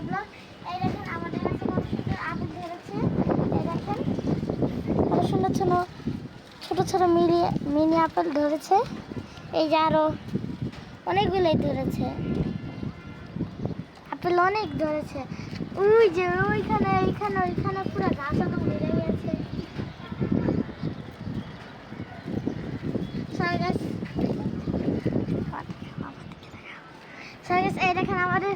Blog. এই দেখেন আমাদের কাছে কত সুন্দর আপেল ধরেছে। এই দেখেন কত সুন্দর ছোট ছোট মিনি আপেল ধরেছে। এই যে আরো অনেকগুলোই ধরেছে, আপেল অনেক ধরেছে। ওই যে ওইখানে পুরো গাছ একদম বেড়ে গেছে। এই দেখেন আমাদের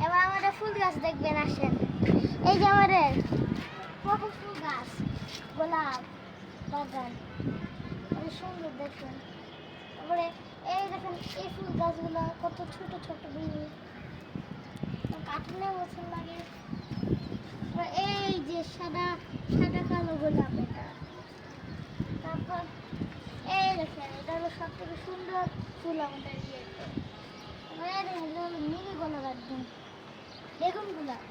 এবার আমাদের ফুল গাছ দেখবেন, আসেন। এই যে আমাদের কত ফুল গাছ, গোলাপ বাগান, কত সুন্দর দেখেন। তারপরে এই দেখেন এই ফুল গাছগুলো কত ছোট ছোট বিড়ি, কাটলে বছর লাগে। এই যে সাদা সাদা কালো গোলাপ, এটা। তারপর এই দেখেন এটা হলো সব থেকে সুন্দর ফুল আমাদের ইয়েতে। মিনি গোলাপ, একদম বেগুন গোলাপ।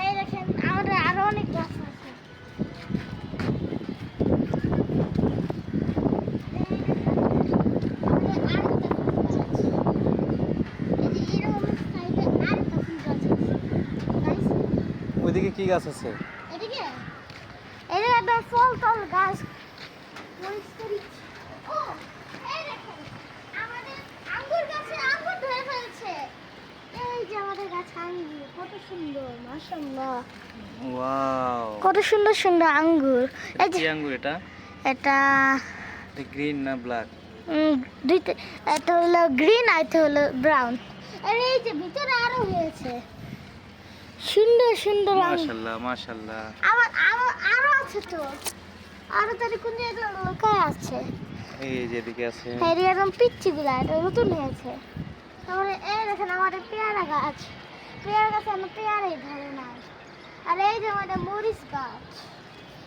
এই দেখেন আমাদের আরো অনেক গাছ আছে। ওইদিকে কি গাছ আছে? এদিকে একদম ফল টল গাছ। ও এই দেখেন আমাদের আঙ্গুর গাছে আঙ্গুর ধরে ফেলছে। এই যে আমাদের গাছে আঙ্গুর, কত সুন্দর, মাশাআল্লাহ। ওয়াও, কত সুন্দর সুন্দর আঙ্গুর। এই যে কি আঙ্গুর এটা? এটা গ্রিন না ব্ল্যাক? দুইটা, এটা হলো গ্রিন আর এটা হলো ব্রাউন। আর এই যে ভিতরে আরো হয়েছে সুন্দর সুন্দর আঙ্গুর। মাশাআল্লাহ মাশাআল্লাহ। আরো আছে তো, আরো তার কোন জায়গায় লুকায় আছে। এই যে এদিকে আছে। হ্যাঁ, একদম পিচ্চিগুলা, এটা নতুন হয়েছে। তারপরে এই দেখেন আমাদের পেয়ারা গাছ আমার পেয়ারাই ধরে নাই। আর এই যে আমাদের মরিচ গাছ,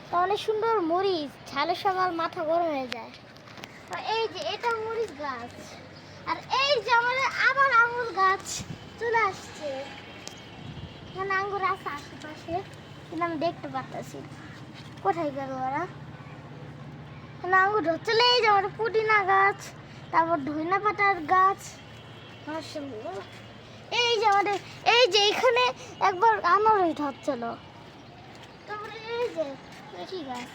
তা অনেক সুন্দর মরিচ, ঝালের সকাল মাথা গরম হয়ে যায়। আর এই যে এটা মরিচ গাছ। আর এই যে আমাদের আবার আঙ্গুর গাছ চলে আসছে। এখানে আঙ্গুর আছে আশেপাশে, কিন্তু আমি দেখতে পারতেছি কোথায় গেল ওরা। এখানে আঙ্গুর চলে, এই যে আমাদের পুদিনা গাছ, তারপর ধনিয়া পাতার গাছ। এই যে আমাদের এই যে এখানে একবার আনারস হচ্ছিল। তারপরে এই যে কি গাছ,